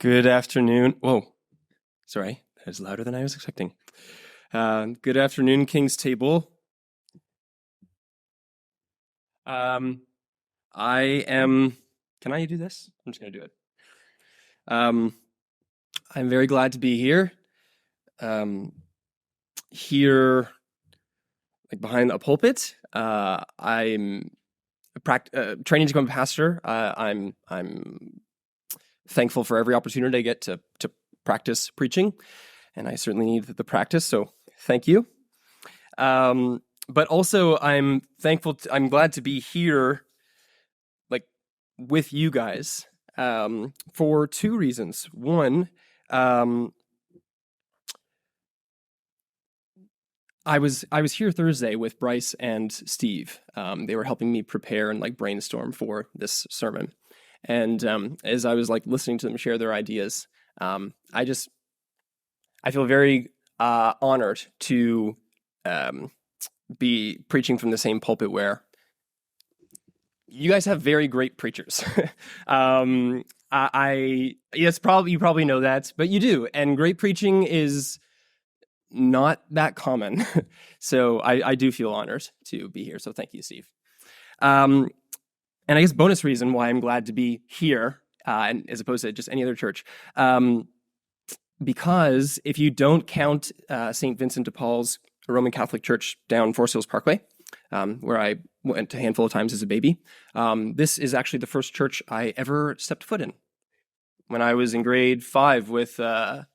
Good afternoon. Whoa, sorry, that was louder than I was expecting. Good afternoon, King's Table. Um, I am. Can I do this? I'm just gonna do it. Um, I'm very glad to be here. Um, here, like behind a pulpit. I'm training to become a pastor. I'm thankful for every opportunity I get to practice preaching, and I certainly need the practice. So thank you. But also, I'm thankful. I'm glad to be here, like with you guys, for two reasons. One, um, I was here Thursday with Bryce and Steve. They were helping me prepare and like brainstorm for this sermon. And as I was like listening to them share their ideas, I feel very honored to um, be preaching from the same pulpit where you guys have very great preachers. Yes, probably you probably know that, but you do, and great preaching is not that common. So I do feel honored to be here. So thank you, Steve. Um, and I guess bonus reason why I'm glad to be here, and as opposed to just any other church, because if you don't count St. Vincent de Paul's Roman Catholic Church down Forest Hills Parkway, where I went a handful of times as a baby. This is actually the first church I ever stepped foot in. When I was in grade 5 with, some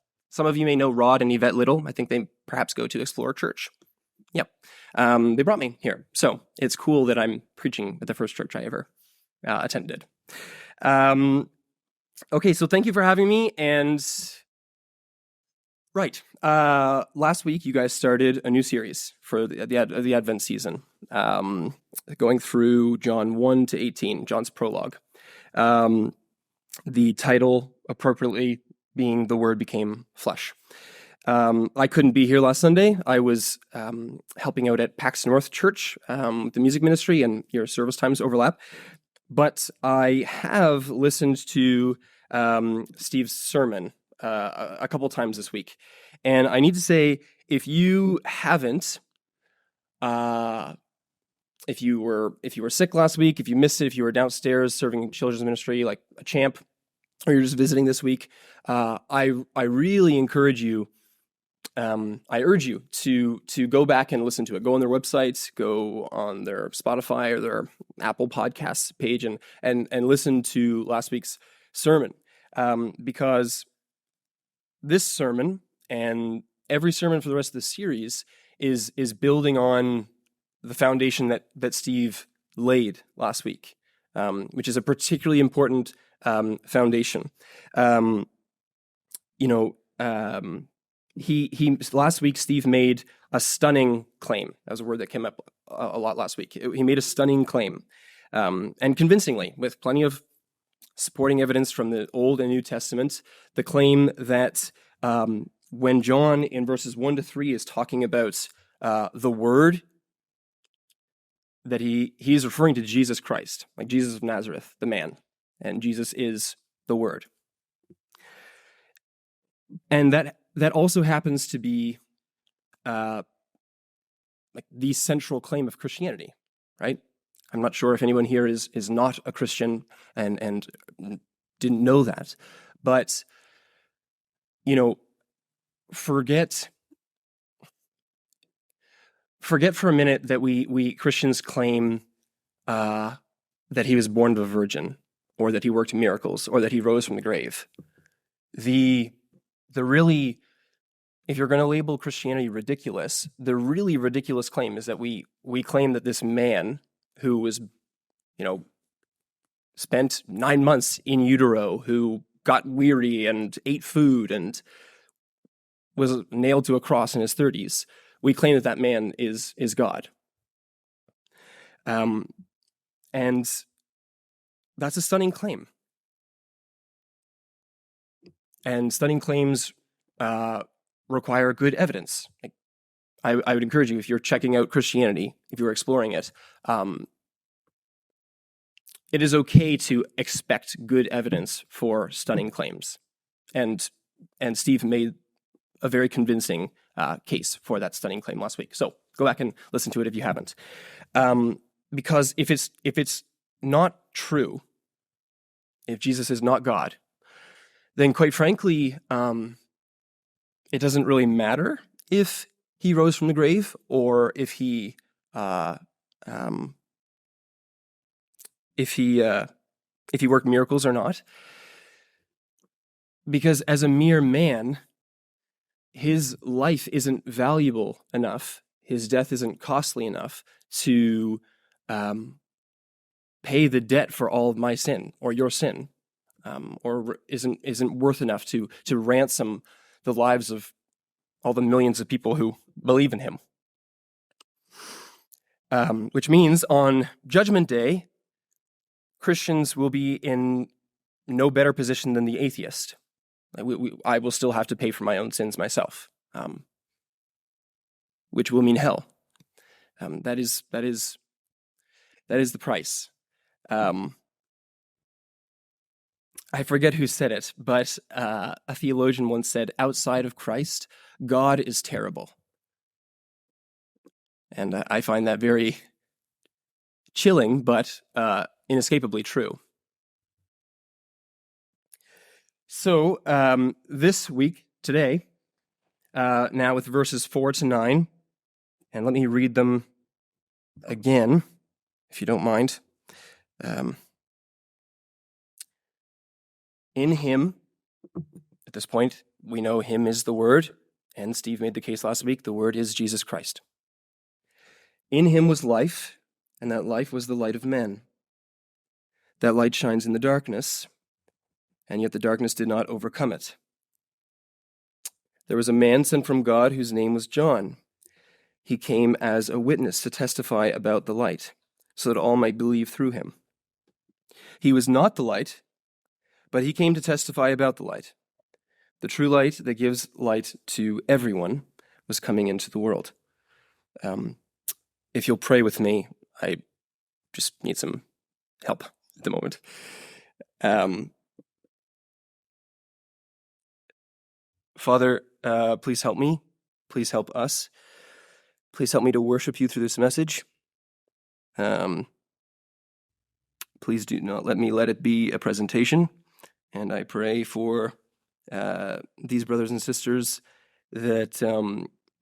of you may know Rod and Yvette Little. I think they perhaps go to Explorer Church. Yep. They brought me here. So it's cool that I'm preaching at the first church I ever attended. Okay, so thank you for having me. And right. Last week, you guys started a new series for the Advent season, going through John 1 to 18, John's prologue. The title appropriately being The Word Became Flesh. I couldn't be here last Sunday. I was helping out at Pax North Church, the music ministry, and your service times overlap. But I have listened to Steve's sermon a couple times this week. And I need to say, if you haven't, if you were sick last week, if you missed it, if you were downstairs serving children's ministry like a champ, or you're just visiting this week, I really encourage you. I urge you to go back and listen to it. Go on their website, go on their Spotify or their Apple Podcasts page, and listen to last week's sermon, because this sermon and every sermon for the rest of the series is building on the foundation that Steve laid last week, which is a particularly important foundation. He last week Steve made a stunning claim. That was a word that came up a lot last week. He made a stunning claim, and convincingly, with plenty of supporting evidence from the Old and New Testament. The claim that when John in verses 1 to 3 is talking about the Word, that he's referring to Jesus Christ, like Jesus of Nazareth, the man, and Jesus is the Word. And that also happens to be like the central claim of Christianity, right? I'm not sure if anyone here is not a Christian and didn't know that, but forget for a minute that we Christians claim that he was born of a virgin, or that he worked miracles, or that he rose from the grave. The really, if you're going to label Christianity ridiculous, the really ridiculous claim is that we claim that this man who was, spent 9 months in utero, who got weary and ate food and was nailed to a cross in his 30s, we claim that man is God. And that's a stunning claim. And stunning claims require good evidence. I would encourage you, if you're checking out Christianity, if you're exploring it, it is okay to expect good evidence for stunning claims. and Steve made a very convincing case for that stunning claim last week. So go back and listen to it if you haven't. Because if it's not true, if Jesus is not God, then quite frankly, it doesn't really matter if he rose from the grave or if he worked miracles or not, because as a mere man, his life isn't valuable enough, his death isn't costly enough to pay the debt for all of my sin or your sin, or isn't worth enough to ransom the lives of all the millions of people who believe in him. Which means on Judgment Day, Christians will be in no better position than the atheist. I will still have to pay for my own sins myself, which will mean hell. That is the price. I forget who said it, but a theologian once said, outside of Christ, God is terrible. And I find that very chilling, but inescapably true. So this week, today, now with verses 4 to 9, and let me read them again, if you don't mind. In him, at this point, we know him is the Word, and Steve made the case last week, the Word is Jesus Christ. In him was life, and that life was the light of men. That light shines in the darkness, and yet the darkness did not overcome it. There was a man sent from God whose name was John. He came as a witness to testify about the light, so that all might believe through him. He was not the light, but he came to testify about the light. The true light that gives light to everyone was coming into the world. If you'll pray with me, I just need some help at the moment. Father, please help me. Please help us. Please help me to worship you through this message. Please do not let it be a presentation. And I pray for these brothers and sisters that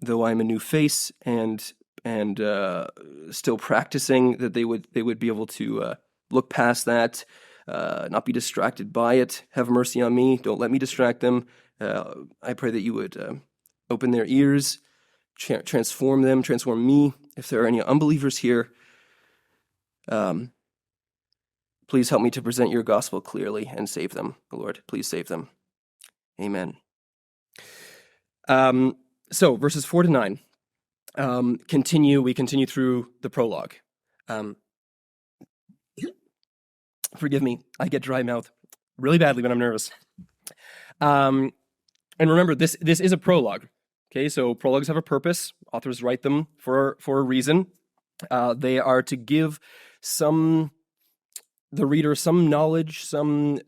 though I'm a new face and still practicing, that they would be able to look past that, not be distracted by it. Have mercy on me. Don't let me distract them. I pray that you would open their ears, transform them, transform me. If there are any unbelievers here, please help me to present your gospel clearly and save them, Lord. Please save them. Amen. So verses 4 to 9. We continue through the prologue. Forgive me, I get dry mouth really badly when I'm nervous. And remember, this is a prologue. Okay, so prologues have a purpose. Authors write them for a reason. They are to give the reader some knowledge, some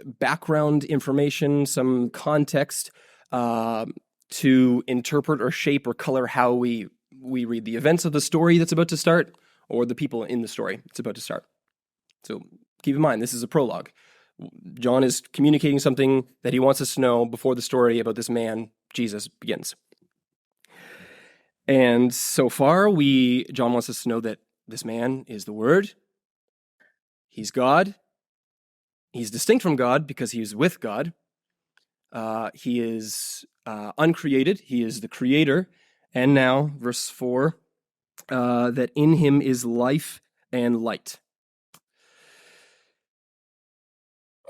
background information, some context to interpret or shape or color how we read the events of the story that's about to start, or the people in the story that's about to start. So keep in mind, this is a prologue. John is communicating something that he wants us to know before the story about this man, Jesus, begins. And so far, John wants us to know that this man is the Word. He's God. He's distinct from God because he is with God. He is uncreated. He is the creator. And now, verse 4, that in him is life and light.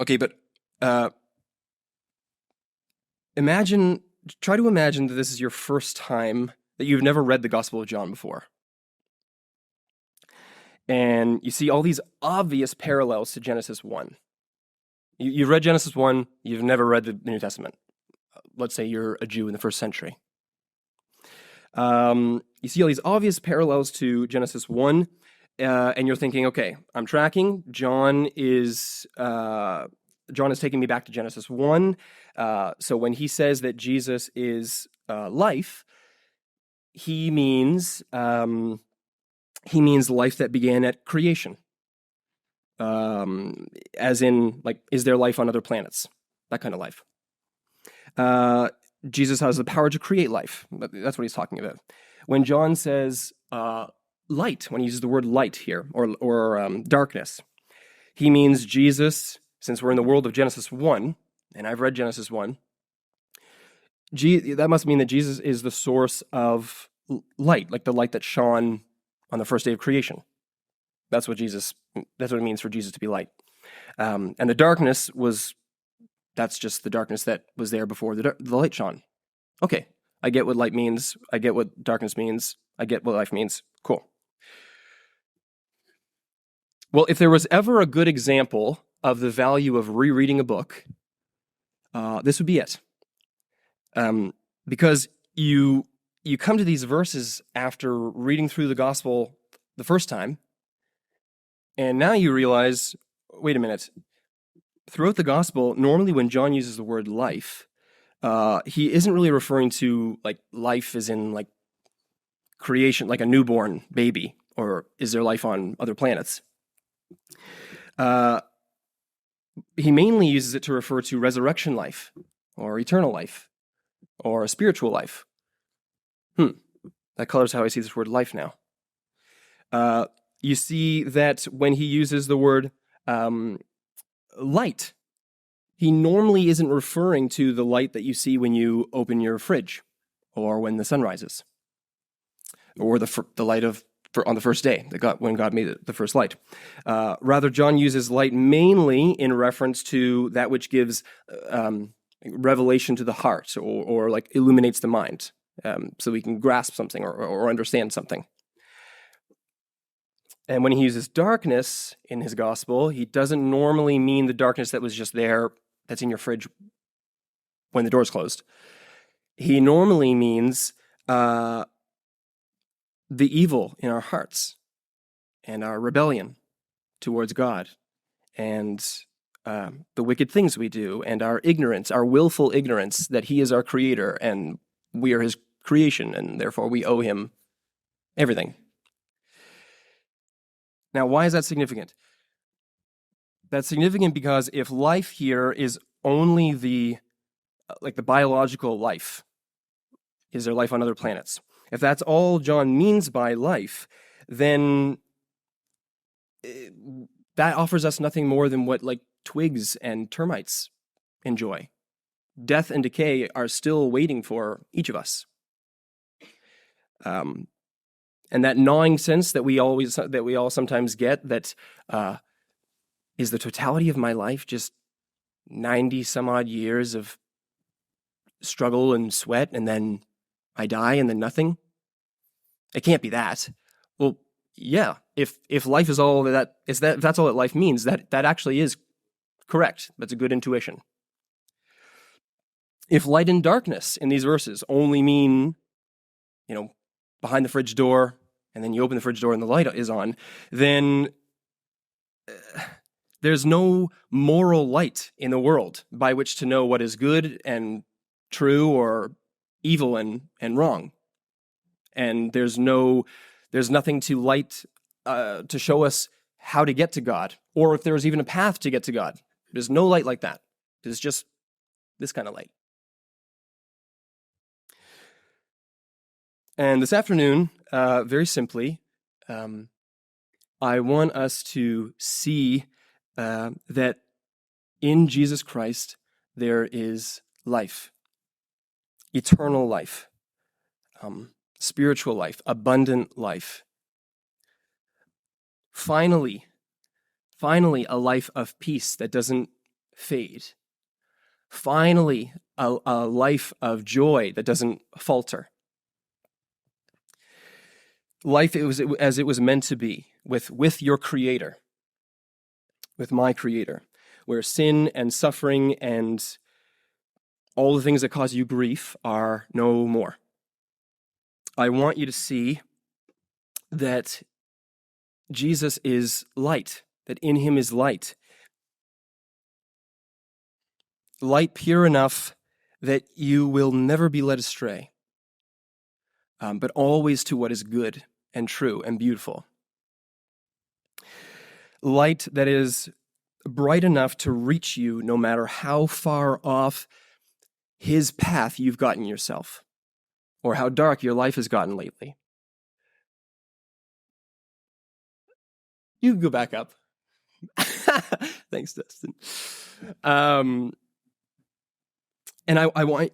Okay, but try to imagine that this is your first time, that you've never read the Gospel of John before. And you see all these obvious parallels to Genesis 1. You've read Genesis 1, you've never read the New Testament. Let's say you're a Jew in the first century. You see all these obvious parallels to Genesis 1, and you're thinking, okay, I'm tracking. John is John is taking me back to Genesis 1. So when he says that Jesus is life, he means life that began at creation. As in, like, is there life on other planets? That kind of life. Jesus has the power to create life. That's what he's talking about. When John says light, when he uses the word light here, or darkness, he means Jesus, since we're in the world of Genesis 1, and I've read Genesis 1, that must mean that Jesus is the source of light, like the light that shone on the first day of creation. That's what it means for Jesus to be light. And the darkness that's just the darkness that was there before the light shone. Okay, I get what light means. I get what darkness means. I get what life means. Cool. Well, if there was ever a good example of the value of rereading a book, this would be it. Because you come to these verses after reading through the gospel the first time, and now you realize, wait a minute, throughout the gospel, normally when John uses the word life, he isn't really referring to like life as in like creation, like a newborn baby, or is there life on other planets? He mainly uses it to refer to resurrection life, or eternal life, or a spiritual life. That colors how I see this word life now. You see that when he uses the word light, he normally isn't referring to the light that you see when you open your fridge, or when the sun rises, or the light on the first day when God made the first light. Rather, John uses light mainly in reference to that which gives revelation to the heart, or like illuminates the mind, so we can grasp something or understand something. And when he uses darkness in his gospel, he doesn't normally mean the darkness that was just there, that's in your fridge when the door's closed. He normally means the evil in our hearts and our rebellion towards God, and the wicked things we do, and our ignorance, our willful ignorance that he is our creator and we are his creation, and therefore we owe him everything. Now, why is that significant? That's significant because if life here is only the biological life, is there life on other planets? If that's all John means by life, then that offers us nothing more than what like twigs and termites enjoy. Death and decay are still waiting for each of us. And that gnawing sense that we all sometimes get, that is the totality of my life just 90 some odd years of struggle and sweat, and then I die and then nothing? It can't be that. Well, yeah, if life is all if that's all that life means, that actually is correct. That's a good intuition. If light and darkness in these verses only mean, behind the fridge door, and then you open the fridge door and the light is on, then there's no moral light in the world by which to know what is good and true, or evil and wrong. And there's nothing to light to show us how to get to God, or if there's even a path to get to God. There's no light like that. There's just this kind of light. And this afternoon, very simply, I want us to see that in Jesus Christ there is life, eternal life, spiritual life, abundant life. Finally, a life of peace that doesn't fade. Finally, a life of joy that doesn't falter. Life as it was meant to be, with your Creator, with my Creator, where sin and suffering and all the things that cause you grief are no more. I want you to see that Jesus is light, that in him is light. light pure enough that you will never be led astray, but always to what is good and true and beautiful. Light that is bright enough to reach you no matter how far off his path you've gotten yourself, or how dark your life has gotten lately. You can go back up. Thanks, Dustin. And I want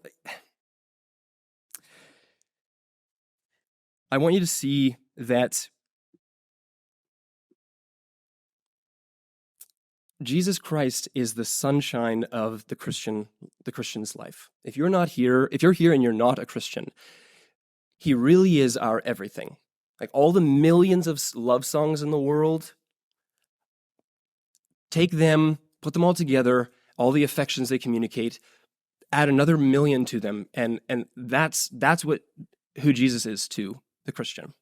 you to see that Jesus Christ is the sunshine of the Christian's life. If you're here and you're not a Christian, he really is our everything. Like all the millions of love songs in the world, take them, put them all together, all the affections they communicate, add another million to them, and that's who Jesus is to the Christian.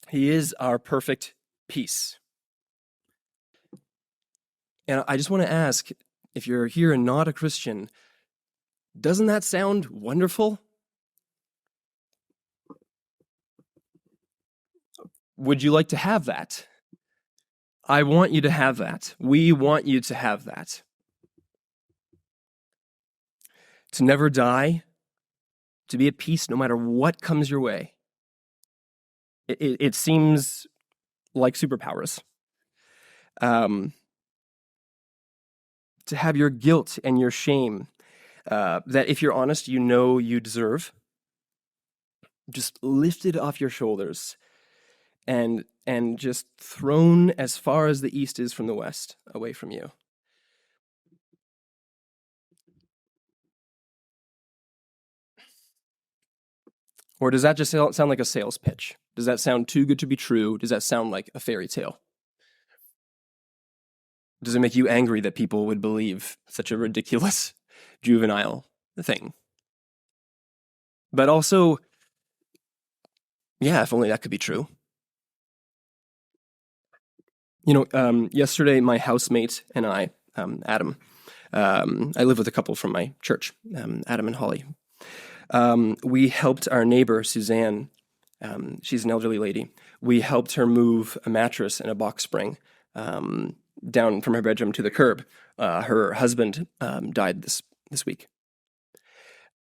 He is our perfect peace. And I just want to ask, if you're here and not a Christian, doesn't that sound wonderful? Would you like to have that? I want you to have that. We want you to have that. To never die, to be at peace no matter what comes your way. It seems like superpowers. To have your guilt and your shame, that if you're honest, you know you deserve, just lifted off your shoulders and just thrown as far as the east is from the west, away from you. Or does that just sound like a sales pitch? Does that sound too good to be true? Does that sound like a fairy tale? Does it make you angry that people would believe such a ridiculous, juvenile thing? But also, yeah, if only that could be true. Yesterday my housemate and I, Adam, I live with a couple from my church, Adam and Holly. We helped our neighbor, Suzanne. She's an elderly lady. We helped her move a mattress and a box spring down from her bedroom to the curb. Her husband died this week.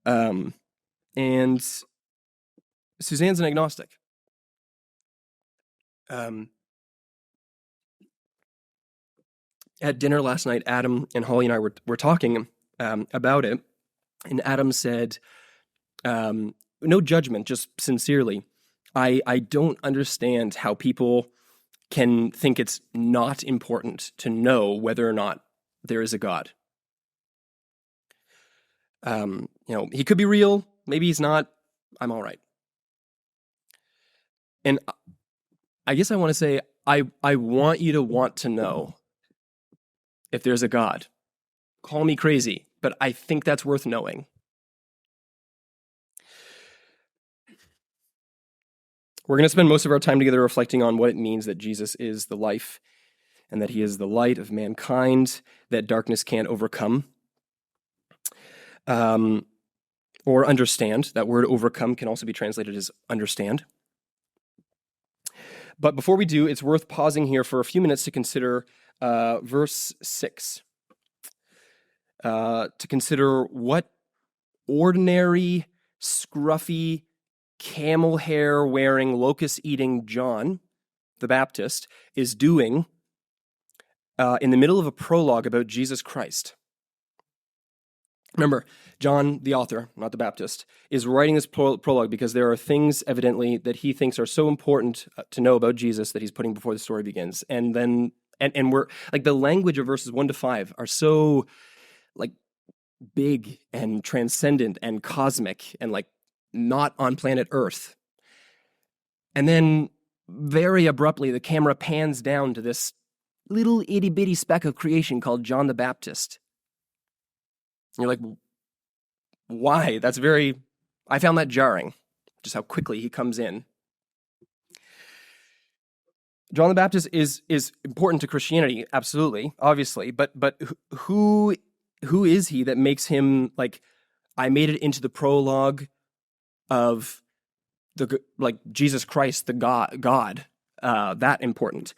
And Suzanne's an agnostic. At dinner last night, Adam and Holly and I were talking about it, and Adam said, no judgment, just sincerely, I don't understand how people can think it's not important to know whether or not there is a God. He could be real, maybe he's not, I'm all right. And I guess I want to say, I want you to want to know if there's a God. Call me crazy, but I think that's worth knowing. We're going to spend most of our time together reflecting on what it means that Jesus is the life and that he is the light of mankind that darkness can't overcome. Or understand. That word overcome can also be translated as understand. But before we do, it's worth pausing here for a few minutes to consider verse 6. To consider what ordinary, scruffy, camel hair wearing, locust eating John the Baptist is doing in the middle of a prologue about Jesus Christ. Remember, John, the author, not the Baptist, is writing this prologue because there are things evidently that he thinks are so important to know about Jesus that he's putting before the story begins. And then, and we're like, the language of verses 1 to 5 are so like big and transcendent and cosmic and like not on planet Earth. And then very abruptly, the camera pans down to this little itty bitty speck of creation called John the Baptist. And you're like, why? I found that jarring, just how quickly he comes in. John the Baptist is important to Christianity, absolutely, obviously, but who is he that makes him like I made it into the prologue of the like Jesus Christ, the God, that important?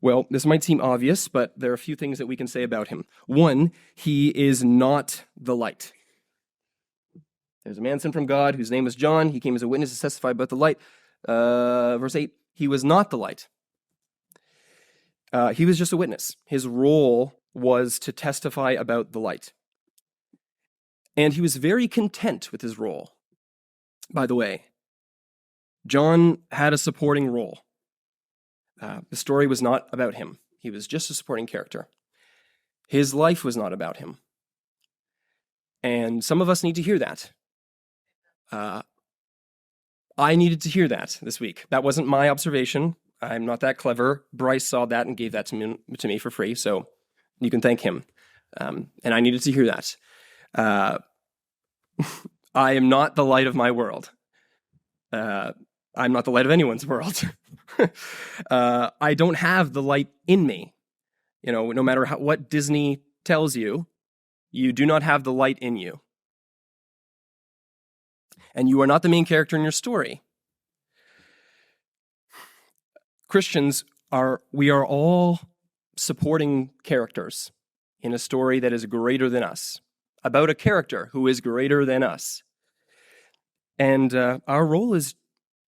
Well, this might seem obvious, but there are a few things that we can say about him. One, he is not the light. There's a man sent from God whose name was John. He came as a witness to testify about the light. Verse 8, he was not the light. He was just a witness. His role was to testify about the light. And he was very content with his role. By the way, John had a supporting role. The story was not about him. He was just a supporting character. His life was not about him. And some of us need to hear that. I needed to hear that this week. That wasn't my observation. I'm not that clever. Bryce saw that and gave that to me for free, so you can thank him. And I needed to hear that. I am not the light of my world. I'm not the light of anyone's world. I don't have the light in me. You know, no matter what Disney tells you, you do not have the light in you. And you are not the main character in your story. Christians we are all supporting characters in a story that is greater than us, about a character who is greater than us. And our role is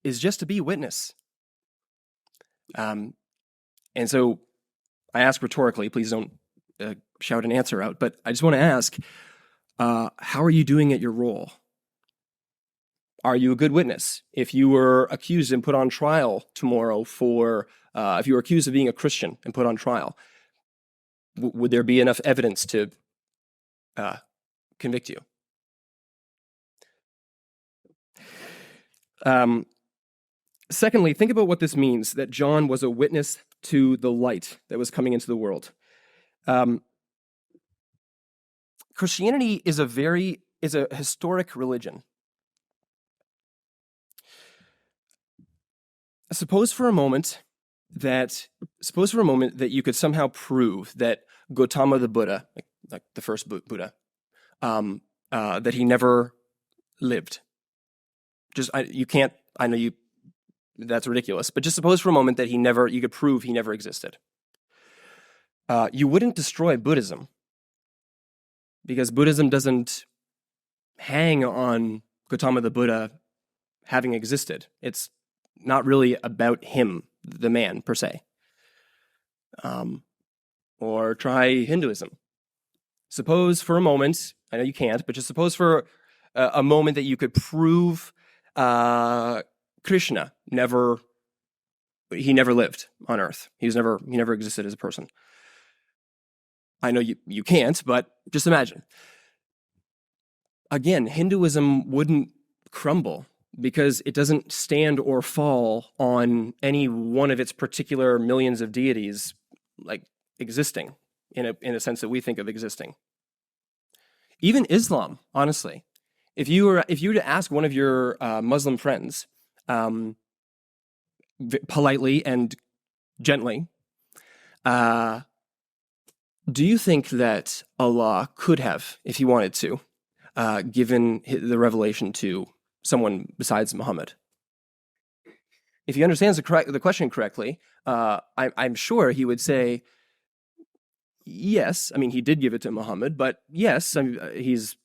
just to be a witness. And so I ask rhetorically, please don't shout an answer out, but I just want to ask, how are you doing at your role? Are you a good witness? If you were accused and put on trial tomorrow if you were accused of being a Christian and put on trial, would there be enough evidence to convict you? Secondly, think about what this means, that John was a witness to the light that was coming into the world. Christianity is a historic religion. Suppose for a moment that you could somehow prove that Gautama the Buddha, like the first Buddha, that he never lived. You can't. I know you. That's ridiculous. But just suppose for a moment that you could prove he never existed. You wouldn't destroy Buddhism, because Buddhism doesn't hang on Gautama the Buddha having existed. It's not really about him, the man, per se. Or try Hinduism. Suppose for a moment, I know you can't, but just suppose for a moment that you could prove Krishna never lived on Earth. He never existed as a person. I know you can't, but just imagine. Again, Hinduism wouldn't crumble because it doesn't stand or fall on any one of its particular millions of deities like existing in a sense that we think of existing. Even Islam, honestly, if you were to ask one of your Muslim friends, politely and gently, do you think that Allah could have, if he wanted to, given the revelation to someone besides Muhammad? If he understands the question correctly, I'm sure he would say, yes. I mean, he did give it to Muhammad, but yes, I mean, he's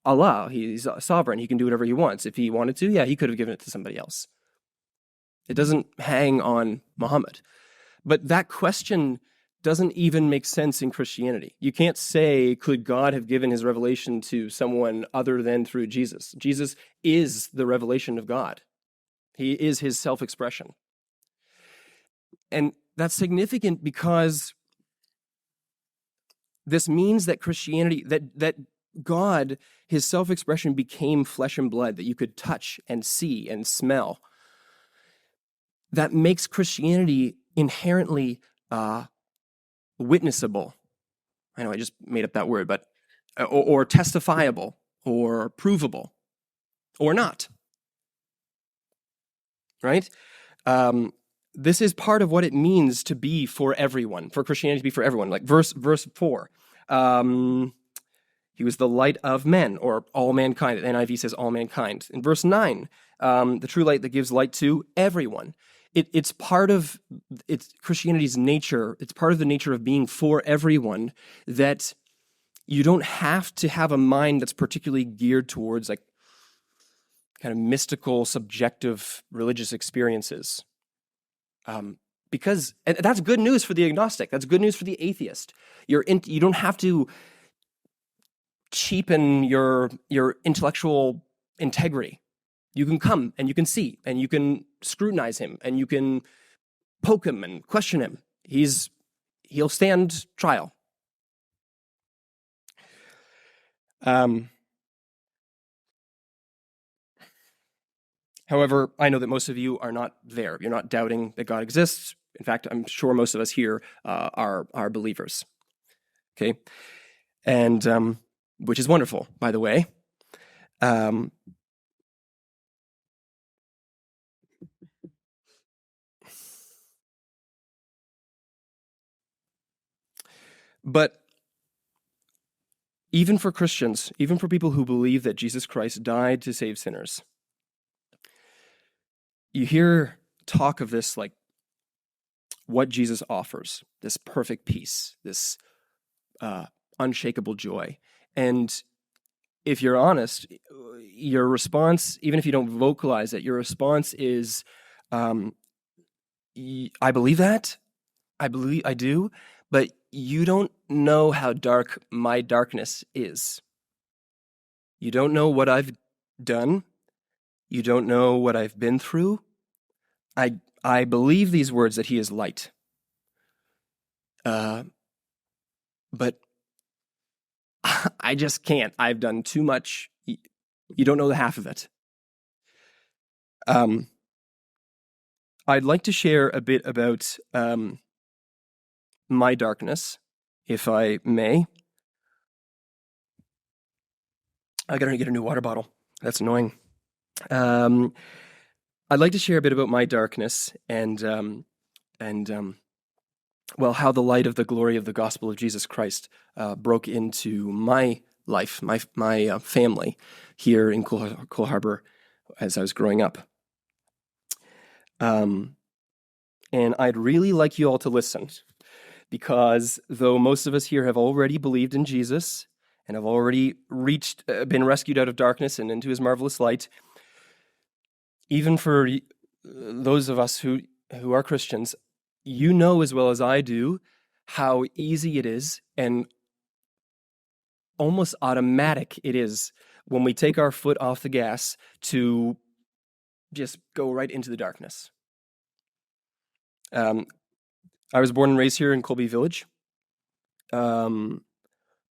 Allah. He's sovereign. He can do whatever he wants. If he wanted to, yeah, he could have given it to somebody else. It doesn't hang on Muhammad. But that question doesn't even make sense in Christianity. You can't say, could God have given his revelation to someone other than through Jesus? Jesus is the revelation of God. He is his self-expression. And that's significant because this means that Christianity, that God, his self-expression became flesh and blood that you could touch and see and smell. That makes Christianity inherently witnessable. I know I just made up that word, but or testifiable or provable or not. Right? this is part of what it means to be for everyone, for Christianity to be for everyone. Like verse 4. He was the light of men, or all mankind. The NIV says all mankind. In verse 9, the true light that gives light to everyone. It's part of Christianity's nature. It's part of the nature of being for everyone, that you don't have to have a mind that's particularly geared towards like kind of mystical, subjective religious experiences. Because and that's good news for the agnostic. That's good news for the atheist. You don't have to cheapen your intellectual integrity. You can come and you can see and you can scrutinize him and you can poke him and question him. He'll stand trial. However, I know that most of you are not there. You're not doubting that God exists. In fact, I'm sure most of us here are believers. Okay, and which is wonderful, by the way. But even for Christians, even for people who believe that Jesus Christ died to save sinners, you hear talk of this, like what Jesus offers, this perfect peace, this unshakable joy. And if you're honest, your response, even if you don't vocalize it, your response is, I believe that. I do, but you don't know how dark my darkness is. You don't know what I've done. You don't know what I've been through. I believe these words that he is light. But I just can't. I've done too much. You don't know the half of it. I'd like to share a bit about my darkness, if I may. I gotta get a new water bottle. That's annoying. I'd like to share a bit about my darkness and how the light of the glory of the gospel of Jesus Christ broke into my life, my family here in Coal Harbor as I was growing up. And I'd really like you all to listen, because though most of us here have already believed in Jesus and have already been rescued out of darkness and into his marvelous light, even for those of us who are Christians, you know as well as I do how easy it is and almost automatic it is when we take our foot off the gas to just go right into the darkness. I was born and raised here in Colby Village. I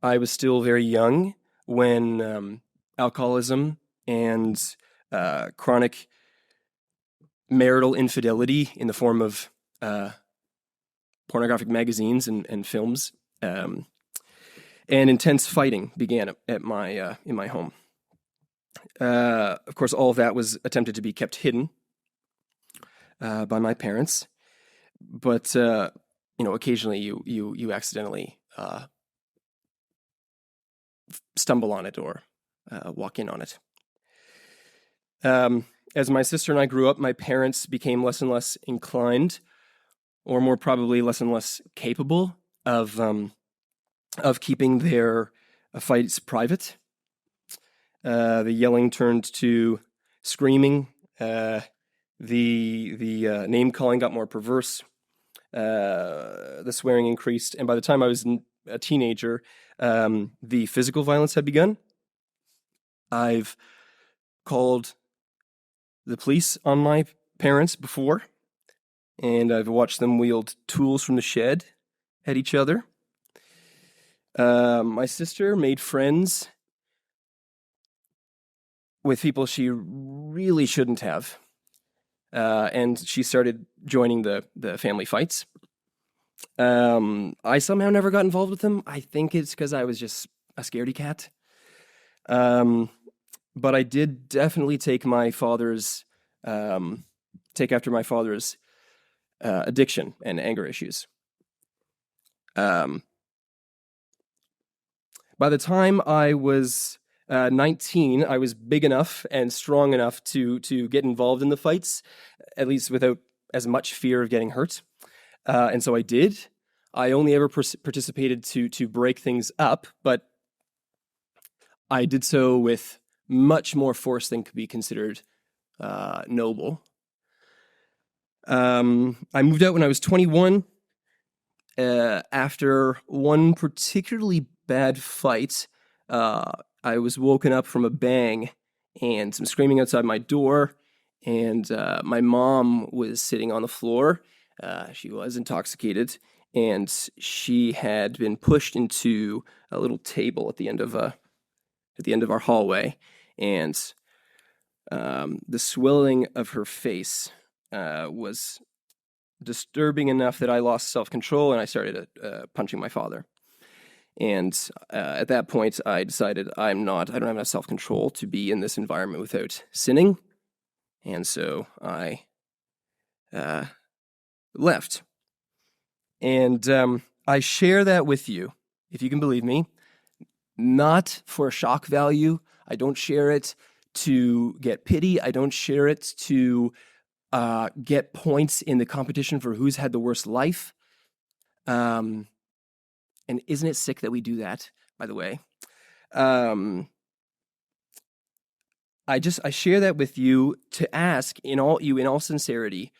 was still very young when alcoholism and chronic marital infidelity in the form of pornographic magazines and films and intense fighting began at my in my home. Of course, all of that was attempted to be kept hidden by my parents, but occasionally you accidentally stumble on it or walk in on it. As my sister and I grew up, my parents became less and less inclined, or more probably less and less capable of keeping their fights private. The yelling turned to screaming. The name calling got more perverse. The swearing increased, and by the time I was a teenager, the physical violence had begun. I've called the police on my parents before, and I've watched them wield tools from the shed at each other. My sister made friends with people she really shouldn't have, and she started joining the family fights. I somehow never got involved with them. I think it's because I was just a scaredy cat. But I did definitely take after my father's addiction and anger issues. By the time I was 19, I was big enough and strong enough to get involved in the fights, at least without as much fear of getting hurt. And so I did. I only ever participated to break things up, but I did so with much more force than could be considered noble. I moved out when I was 21 after one particularly bad fight. I was woken up from a bang and some screaming outside my door, and my mom was sitting on the floor. She was intoxicated, and she had been pushed into a little table at the end of our hallway, and the swelling of her face was disturbing enough that I lost self-control and I started punching my father. And at that point, I decided I don't have enough self-control to be in this environment without sinning. And so I left. And I share that with you, if you can believe me, not for shock value. I don't share it to get pity. I don't share it to get points in the competition for who's had the worst life. And isn't it sick that we do that, by the way? I share that with you to ask in all sincerity,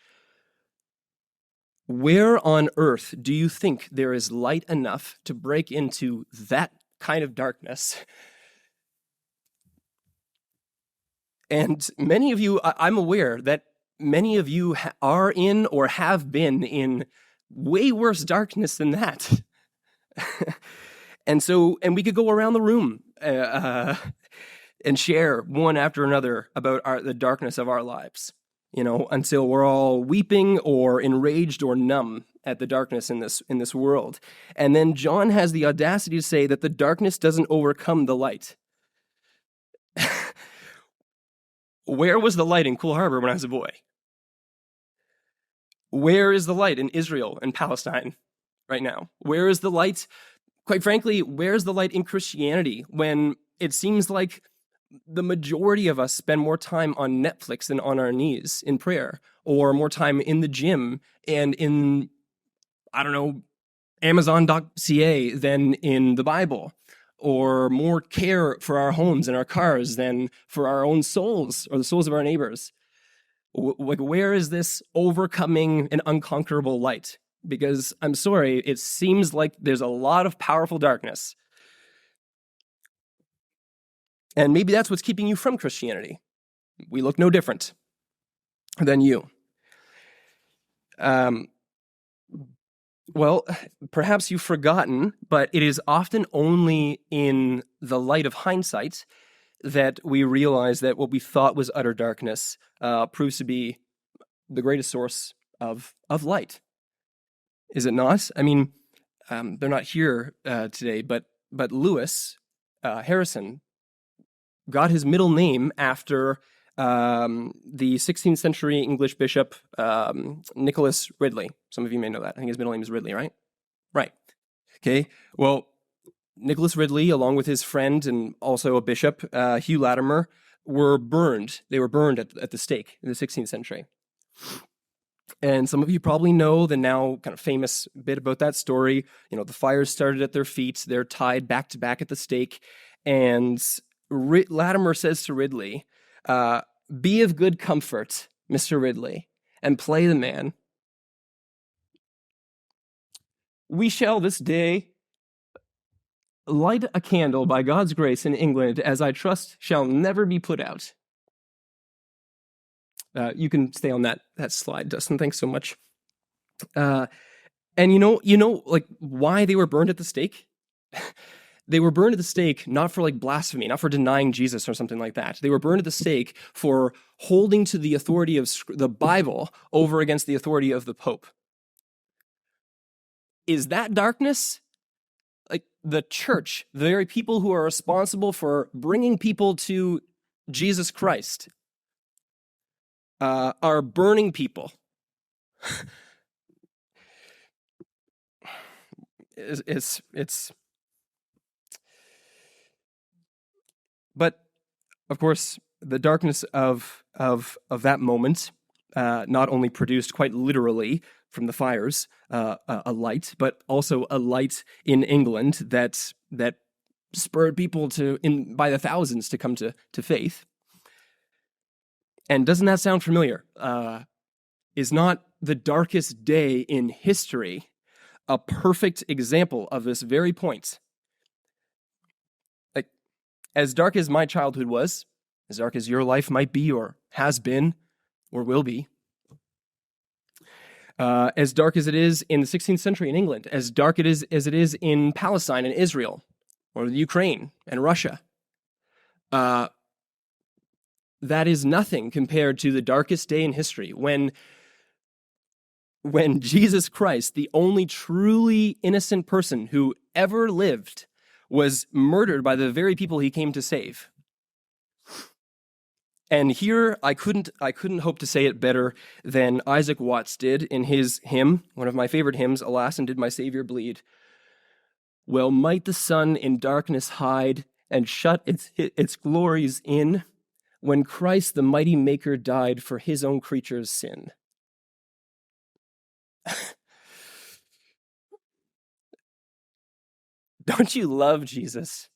where on earth do you think there is light enough to break into that kind of darkness? And many of you, I'm aware that many of you are in or have been in way worse darkness than that. And we could go around the room and share one after another about the darkness of our lives, until we're all weeping or enraged or numb at the darkness in this world. And then John has the audacity to say that the darkness doesn't overcome the light. Where was the light in Cool Harbor when I was a boy? Where is the light in Israel and Palestine right now? Where is the light? Quite frankly, where's the light in Christianity when it seems like the majority of us spend more time on Netflix than on our knees in prayer, or more time in the gym and in, Amazon.ca than in the Bible, or more care for our homes and our cars than for our own souls or the souls of our neighbors? Where is this overcoming an unconquerable light? Because I'm sorry, it seems like there's a lot of powerful darkness. And maybe that's what's keeping you from Christianity. We look no different than you. Well, perhaps you've forgotten, but it is often only in the light of hindsight that we realize that what we thought was utter darkness proves to be the greatest source of light. Is it not? I mean, they're not here today, but Lewis Harrison got his middle name after the 16th century English bishop Nicholas Ridley. Some of you may know that. I think his middle name is Ridley, right? Right. Okay. Well, Nicholas Ridley, along with his friend and also a bishop, Hugh Latimer, were burned. They were burned at the stake in the 16th century. And some of you probably know the now kind of famous bit about that story. The fires started at their feet. They're tied back to back at the stake. And Latimer says to Ridley, "Be of good comfort, Mr. Ridley, and play the man. We shall this day light a candle by God's grace in England, as I trust shall never be put out." You can stay on that slide, Dustin. Thanks so much. And like why they were burned at the stake? They were burned at the stake not for like blasphemy, not for denying Jesus or something like that. They were burned at the stake for holding to the authority of the Bible over against the authority of the Pope. Is that darkness? Like the church, the very people who are responsible for bringing people to Jesus Christ, are burning people it's but of course the darkness of that moment not only produced quite literally from the fires a light, but also a light in England that spurred people by the thousands to come to faith. And doesn't that sound familiar? Is not the darkest day in history a perfect example of this very point? Like, as dark as my childhood was, as dark as your life might be, or has been, or will be, as dark as it is in the 16th century in England, as dark as it is in Palestine and Israel, or the Ukraine and Russia, that is nothing compared to the darkest day in history when Jesus Christ, the only truly innocent person who ever lived, was murdered by the very people he came to save. And here, I couldn't hope to say it better than Isaac Watts did in his hymn, one of my favorite hymns, "Alas, and did my Savior bleed? Well might the sun in darkness hide and shut its glories in, when Christ the mighty Maker died for his own creature's sin." Don't you love Jesus?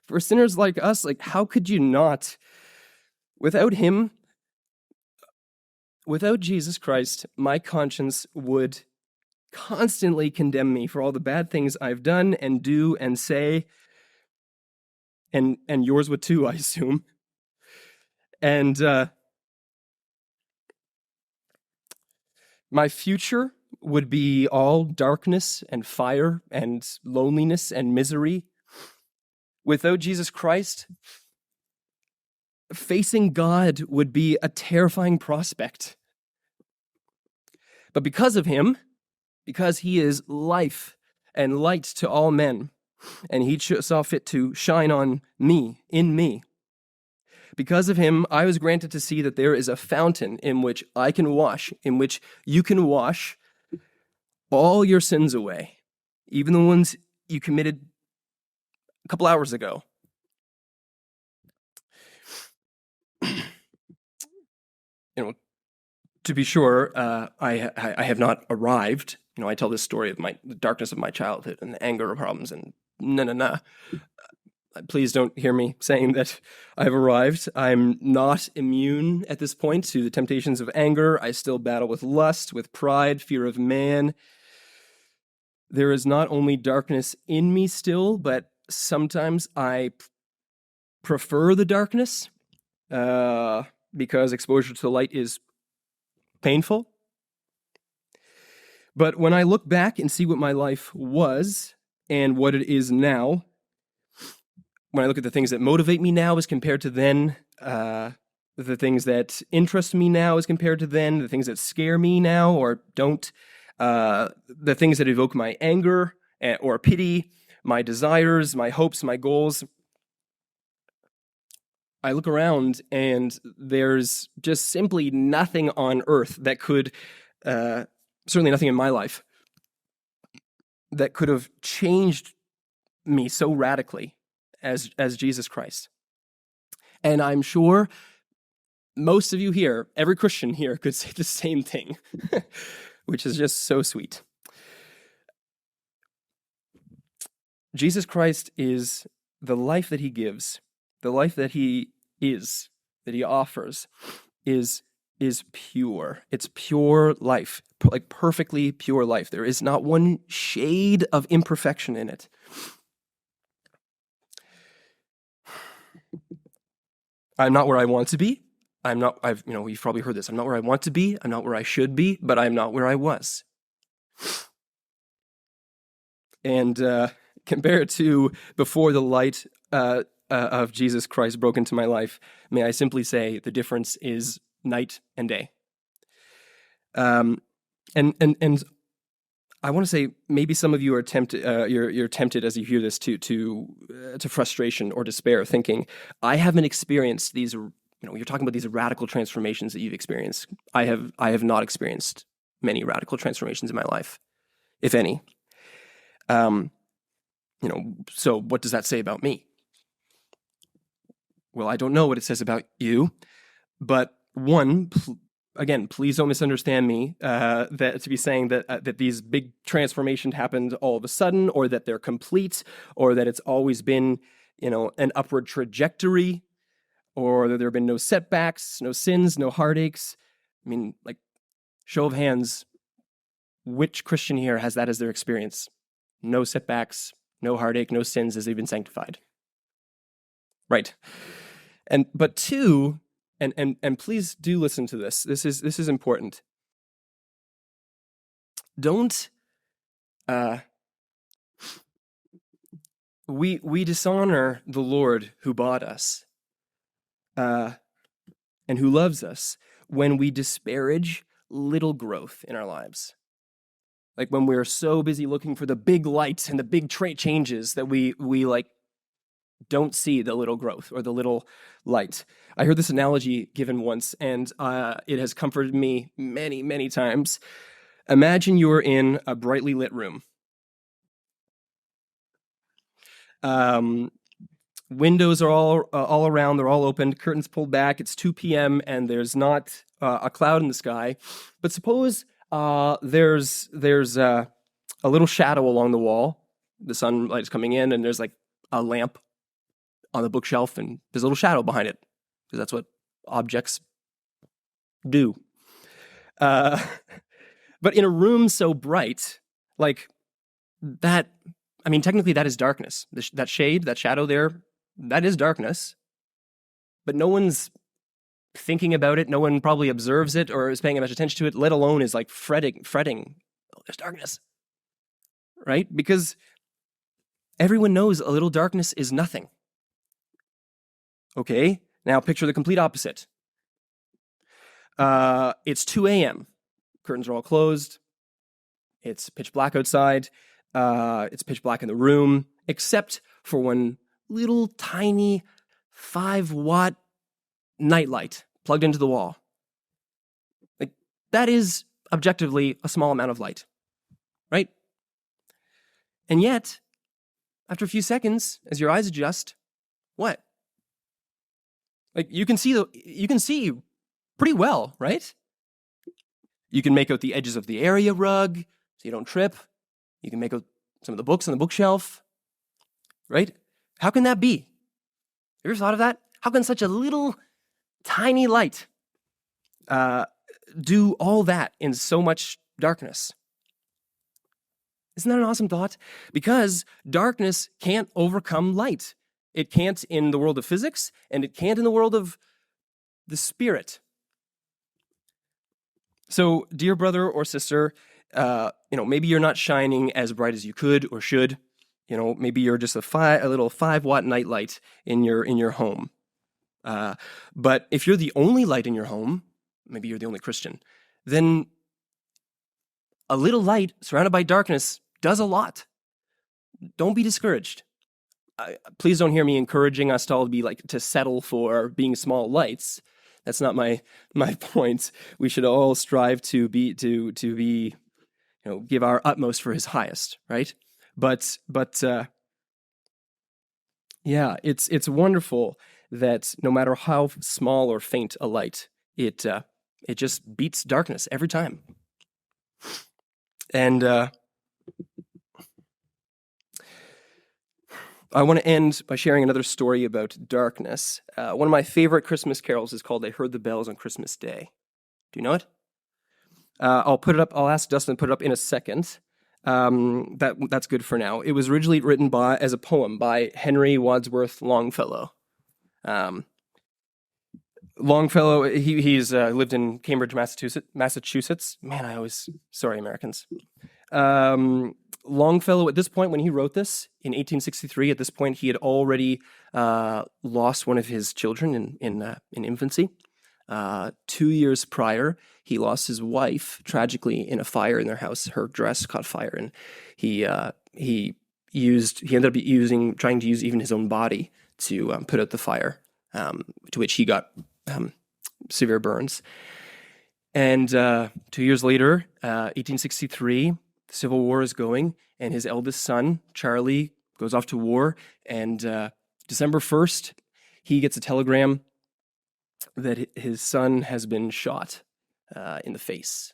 For sinners like us, like, how could you not? Without him, without Jesus Christ, my conscience would constantly condemn me for all the bad things I've done and do and say, and yours would too, I assume. And my future would be all darkness and fire and loneliness and misery. Without Jesus Christ, facing God would be a terrifying prospect. But because of him, because he is life and light to all men, and he saw fit to shine on me, in me, because of him, I was granted to see that there is a fountain in which I can wash, in which you can wash all your sins away, even the ones you committed a couple hours ago. To be sure, I have not arrived. I tell this story of the darkness of my childhood and the anger problems and no. Please don't hear me saying that I've arrived. I'm not immune at this point to the temptations of anger. I still battle with lust, with pride, fear of man. There is not only darkness in me still, but sometimes I prefer the darkness because exposure to the light is painful. But when I look back and see what my life was and what it is now, when I look at the things that motivate me now as compared to then, the things that interest me now as compared to then, the things that scare me now or don't, the things that evoke my anger or pity, my desires, my hopes, my goals, I look around and there's just simply nothing on earth that could, certainly nothing in my life, that could have changed me so radically as Jesus Christ. And I'm sure most of you here, every Christian here, could say the same thing, which is just so sweet. Jesus Christ is the life that he gives, the life that he is, that he offers, is pure. It's pure life, like perfectly pure life. There is not one shade of imperfection in it. I'm not where I want to be. You've probably heard this. I'm not where I want to be. I'm not where I should be, but I'm not where I was. And compared to before the light of Jesus Christ broke into my life, may I simply say the difference is night and day. And I want to say maybe some of you are tempted. You're tempted as you hear this to frustration or despair, thinking, I haven't experienced these. You're talking about these radical transformations that you've experienced. I have not experienced many radical transformations in my life. if any. So what does that say about me? Well, I don't know what it says about you, but one, again, please don't misunderstand me that to be saying that these big transformations happened all of a sudden, or that they're complete, or that it's always been, an upward trajectory, or that there have been no setbacks, no sins, no heartaches. I mean, like, show of hands, which Christian here has that as their experience? No setbacks, no heartache, no sins as they've been sanctified. Right. But two, and please do listen to this. This is important. Don't we dishonor the Lord who bought us and who loves us when we disparage little growth in our lives. Like when we're so busy looking for the big lights and the big changes that we like don't see the little growth or the little light. I heard this analogy given once, and it has comforted me many, many times. Imagine you're in a brightly lit room. Windows are all around, they're all open, curtains pulled back, it's 2 p.m., and there's not a cloud in the sky. But suppose there's a little shadow along the wall. The sunlight is coming in, and there's like a lamp on the bookshelf, and there's a little shadow behind it, because that's what objects do. But in a room so bright, like that, I mean, technically that is darkness. That shade, that shadow there, that is darkness. But no one's thinking about it. No one probably observes it or is paying much attention to it, let alone is like fretting. Oh, there's darkness, right? Because everyone knows a little darkness is nothing. Okay, now picture the complete opposite. It's 2 a.m. Curtains are all closed. It's pitch black outside. It's pitch black in the room, except for one little tiny 5-watt nightlight plugged into the wall. Like, that is objectively a small amount of light, right? And yet, after a few seconds, as your eyes adjust, what? Like, you can see pretty well, right? You can make out the edges of the area rug so you don't trip. You can make out some of the books on the bookshelf, right? How can that be? You ever thought of that? How can such a little tiny light do all that in so much darkness? Isn't that an awesome thought? Because darkness can't overcome light. It can't in the world of physics, and it can't in the world of the spirit. So, dear brother or sister, maybe you're not shining as bright as you could or should. Maybe you're just a little 5-watt nightlight in your home. But if you're the only light in your home, maybe you're the only Christian, then a little light surrounded by darkness does a lot. Don't be discouraged. Please don't hear me encouraging us to all to settle for being small lights. That's not my point. We should all strive to be give our utmost for His highest, right? But yeah, it's wonderful that no matter how small or faint a light, it just beats darkness every time. And I want to end by sharing another story about darkness. One of my favorite Christmas carols is called "I Heard the Bells on Christmas Day." Do you know it? I'll put it up. I'll ask Dustin to put it up in a second. That's good for now. It was originally written as a poem by Henry Wadsworth Longfellow. Longfellow, he's lived in Cambridge, Massachusetts. Man, sorry, Americans. Longfellow, at this point, when he wrote this in 1863, at this point, he had already lost one of his children in infancy. 2 years prior, he lost his wife tragically in a fire in their house. Her dress caught fire, and he ended up trying to use even his own body to put out the fire, to which he got severe burns. And 2 years later, 1863, The Civil War is going, and his eldest son, Charlie, goes off to war. And December 1st, he gets a telegram that his son has been shot in the face.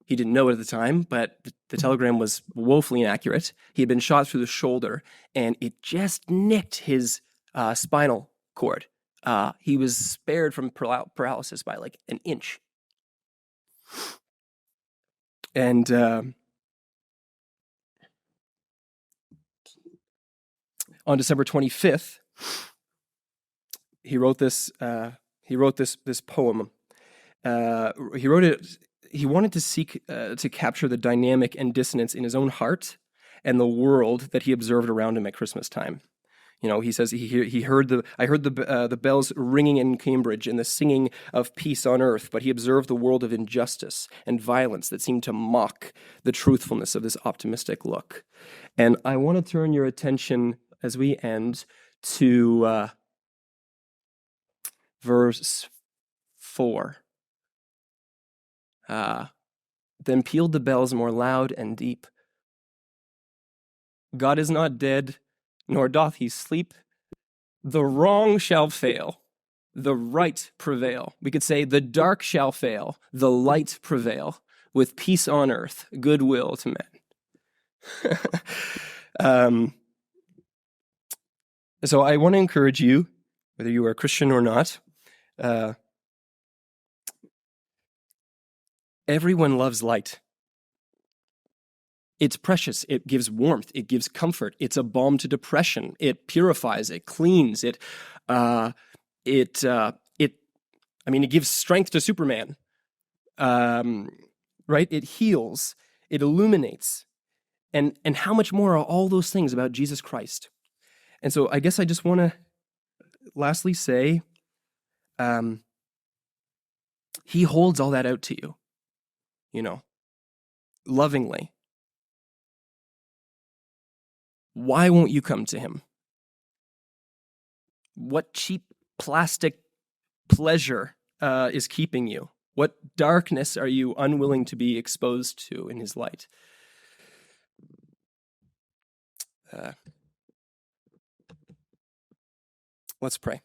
He didn't know it at the time, but the telegram was woefully inaccurate. He had been shot through the shoulder, and it just nicked his spinal cord. He was spared from paralysis by like an inch. And on December 25th, he wrote this. This poem. He wrote it. He wanted to seek to capture the dynamic and dissonance in his own heart and the world that he observed around him at Christmas time. You know, he says I heard the bells ringing in Cambridge and the singing of peace on earth, but he observed the world of injustice and violence that seemed to mock the truthfulness of this optimistic look. And I want to turn your attention as we end to verse 4. Then pealed the bells more loud and deep. God is not dead, nor doth he sleep. The wrong shall fail, the right prevail. We could say the dark shall fail, the light prevail, with peace on earth, goodwill to men. So I want to encourage you, whether you are a Christian or not, everyone loves light. It's precious. It gives warmth. It gives comfort. It's a balm to depression. It purifies. It cleans. It gives strength to Superman. Right? It heals. It illuminates. And how much more are all those things about Jesus Christ? And so I guess I just want to lastly say, he holds all that out to you, lovingly. Why won't you come to him? What cheap plastic pleasure is keeping you? What darkness are you unwilling to be exposed to in his light? Let's pray.